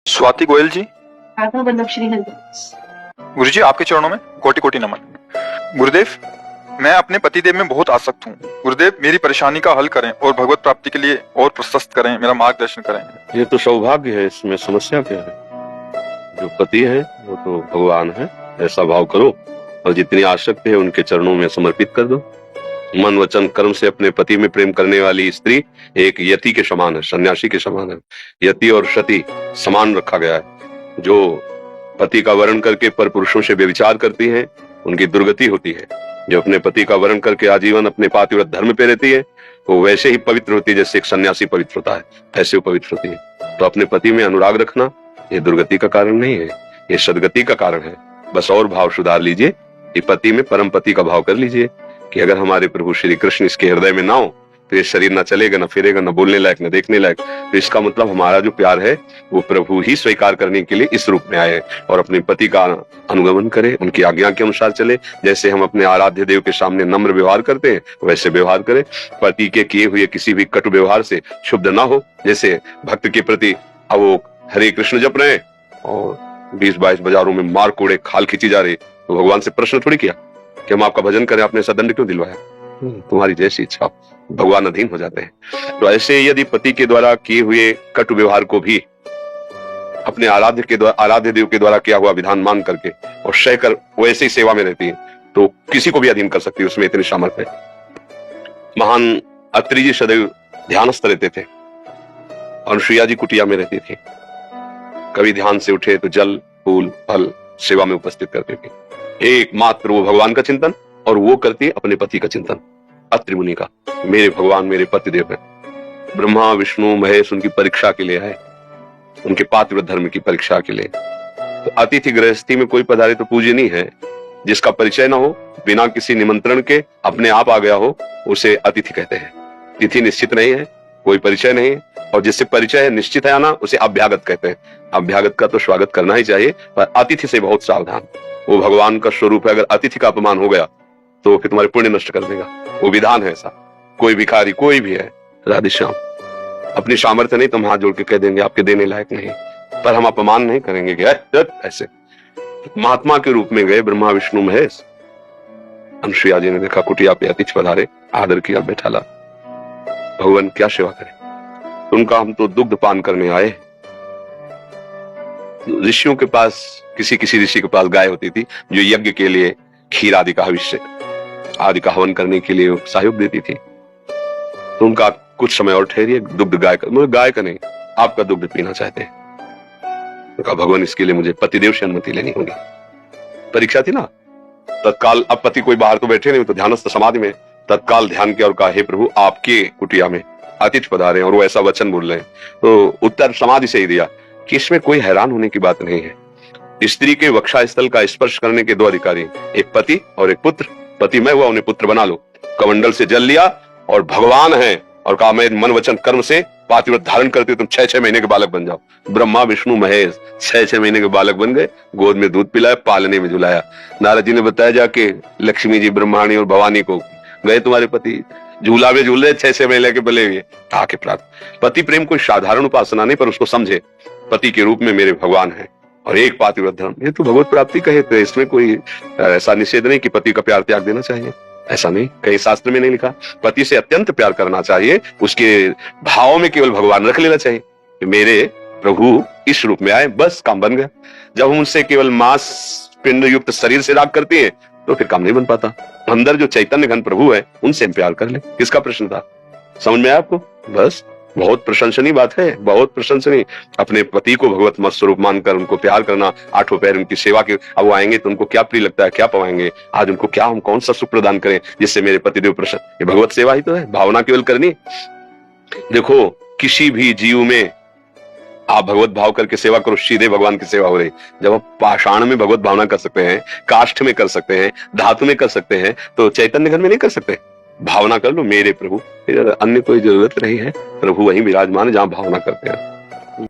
स्वाति गोयल जी। आत्मा बल्लभ श्री हरि। गुरु जी, आपके चरणों में कोटि कोटि नमन। गुरुदेव, मैं अपने पतिदेव में बहुत आसक्त हूँ। गुरुदेव, मेरी परेशानी का हल करें और भगवत प्राप्ति के लिए और प्रशस्त करें, मेरा मार्गदर्शन करें। ये तो सौभाग्य है, इसमें समस्या क्या है? जो पति है वो तो भगवान है, ऐसा भाव करो और जितनी आसक्ति है उनके चरणों में समर्पित कर दो। मन वचन कर्म से अपने पति में प्रेम करने वाली स्त्री एक यति के समान है, सन्यासी के समान है। यति और सती समान रखा गया है। जो पति का वर्ण करके पर पुरुषों से व्यभिचार करती हैं, उनकी दुर्गति होती है। जो अपने पति का वर्ण करके आजीवन अपने पातिव्रत धर्म पे रहती है, वो वैसे ही पवित्र होती है जैसे एक सन्यासी पवित्र होता है, ऐसे वो पवित्र होती है। तो अपने पति में अनुराग रखना ये दुर्गति का कारण नहीं है, ये सदगति का कारण है। बस और भाव सुधार लीजिए कि पति में परम पति का भाव कर लीजिए कि अगर हमारे प्रभु श्री कृष्ण इसके हृदय में ना हो तो ये शरीर ना चलेगा, ना फिरेगा, ना बोलने लायक, ना देखने लायक। तो इसका मतलब हमारा जो प्यार है वो प्रभु ही स्वीकार करने के लिए इस रूप में आए और अपने पति का अनुगमन करे, उनकी आज्ञा के अनुसार चले। जैसे हम अपने आराध्य देव के सामने नम्र व्यवहार करते हैं वैसे व्यवहार करें। पति के किए हुए किसी भी कटु व्यवहार से क्षुब्ध ना हो। जैसे भक्त के प्रति अब वो हरे कृष्ण जप रहे और 20-22 बाजारों में मार कोड़े खाल खींची जा रही, तो भगवान से प्रश्न थोड़ी किया कि हम आपका भजन करें, आपने ऐसा दंड क्यों दिलवाया? तुम्हारी जैसी इच्छा, भगवान अधीन हो जाते हैं। तो ऐसे यदि पति के द्वारा किए हुए कटु व्यवहार को भी अपने आराध्य देव के द्वारा किया हुआ विधान मान करके और सहकर वैसे ही सेवा में रहती है तो किसी को भी अधीन कर सकती है, उसमें इतनी सामर्थ्य है। महान अत्रि जी सदैव ध्यानस्थ रहते थे, अनुसुईया जी कुटिया में रहती थी। कभी ध्यान से उठे तो जल फूल फल सेवा में उपस्थित करते थे। एकमात्र वो भगवान का चिंतन और वो करती अपने पति का चिंतन। अत्रि मुनि का मेरे भगवान मेरे पति देव है। ब्रह्मा विष्णु महेश उनकी परीक्षा के लिए आए, उनके पातिव्रत धर्म की परीक्षा के लिए। तो अतिथि गृहस्थी में कोई पधारे तो पूजनीय है। जिसका परिचय ना हो, बिना किसी निमंत्रण के अपने आप आ गया हो, उसे अतिथि कहते हैं। तिथि निश्चित नहीं है, कोई परिचय नहीं है, और जिससे परिचय है निश्चित है आना, उसे अभ्यागत कहते हैं। अभ्यागत का तो स्वागत करना ही चाहिए, पर अतिथि से बहुत सावधान। वो भगवान का स्वरूप है, अगर अतिथि का अपमान हो गया तो फिर तुम्हारे पुण्य नष्ट कर देगा। वो विधान है ऐसा। कोई भिखारी कोई भी है, राधे श्याम, अपनी सामर्थ्य नहीं तो हम हाथ जोड़ के कह देंगे आपके देने लायक नहीं, पर हम अपमान नहीं करेंगे कि ऐसे। महात्मा के रूप में गए ब्रह्मा विष्णु महेश। अनुसुईया जी ने देखा कुटिया पे अतिथि पधारे, आदर किया, बैठाला। भगवान क्या सेवा करें? उनका हम तो दुग्ध पान करने आए। ऋषियों के पास किसी किसी ऋषि के पास गाय होती थी जो यज्ञ के लिए खीर आदि का हविष्य आदि का हवन करने के लिए सहयोग देती थी। तो उनका कुछ समय और ठहरिए, दुग्ध गाय का नहीं, आपका दुग्ध पीना चाहते हैं। उनका भगवान इसके लिए मुझे पतिदेव से अनुमति लेनी होगी। परीक्षा थी ना तत्काल। अब पति कोई बाहर तो बैठे नहीं, तो ध्यानस्थ समाधि में तत्काल ध्यान किया और कहा हे प्रभु आपके कुटिया में अतिथि पधारे और वो ऐसा वचन बोल रहे हैं। तो उत्तर समाधि से ही दिया कि इसमें कोई हैरान होने की बात नहीं है। स्त्री के वक्षा स्थल का स्पर्श करने के दो अधिकारी, एक पति और एक पुत्र। पति मैं हुआ, उन्हें पुत्र बना लो। कमंडल से जल लिया और भगवान है और कहा मैं मन वचन कर्म से पातिव्रत धारण करते तुम 6-6 महीने के बालक बन जाओ। ब्रह्मा विष्णु महेश 6-6 महीने के बालक बन गए, गोद में दूध पिलाया, पालने में झुलाया। नारद जी ने बताया जाके लक्ष्मी जी ब्रह्माणी और भवानी को, गए तुम्हारे पति झूला में झूल रहे 6-6 महीने के बले हुए, आके प्राप्त। पति प्रेम कोई साधारण उपासना नहीं, पर उसको समझे पति के रूप में मेरे भगवान है और एक पातिव्रत धर्म, ये तो भगवत प्राप्ति कहे। तो इसमें कोई ऐसा निषेध नहीं कि पति का प्यार त्याग देना चाहिए, ऐसा नहीं, कहीं शास्त्र में नहीं लिखा। पति से अत्यंत प्यार करना चाहिए, उसके भाव में केवल भगवान रख लेना चाहिए कि मेरे प्रभु इस रूप में आए, बस काम बन गया। जब हम उनसे केवल मांस पिंड युक्त शरीर से राग करते हैं तो फिर काम नहीं बन पाता। अंदर जो चैतन्य घन प्रभु है उनसे हम प्यार कर ले। किसका प्रश्न था? समझ में आया आपको? बस बहुत प्रशंसनीय बात है, बहुत प्रशंसनीय। अपने पति को भगवत मत स्वरूप मानकर उनको प्यार करना, आठों पैर उनकी सेवा की। अब वो आएंगे तो उनको क्या प्रिय लगता है, क्या पवाएंगे, आज उनको क्या हम कौन सा सुख प्रदान करें जिससे मेरे पतिदेव प्रसन्न। ये भगवत सेवा ही तो है, भावना केवल करनी। देखो किसी भी जीव में आप भगवत भाव करके सेवा करो, सीधे भगवान की सेवा हो रही। जब आप पाषाण में भगवत भावना कर सकते हैं, काष्ठ में कर सकते हैं, धातु में कर सकते हैं, तो चैतन्य घन में नहीं कर सकते? भावना कर लो मेरे प्रभु, फिर अन्य कोई जरूरत नहीं है। प्रभु वहीं विराजमान है जहां भावना करते हैं।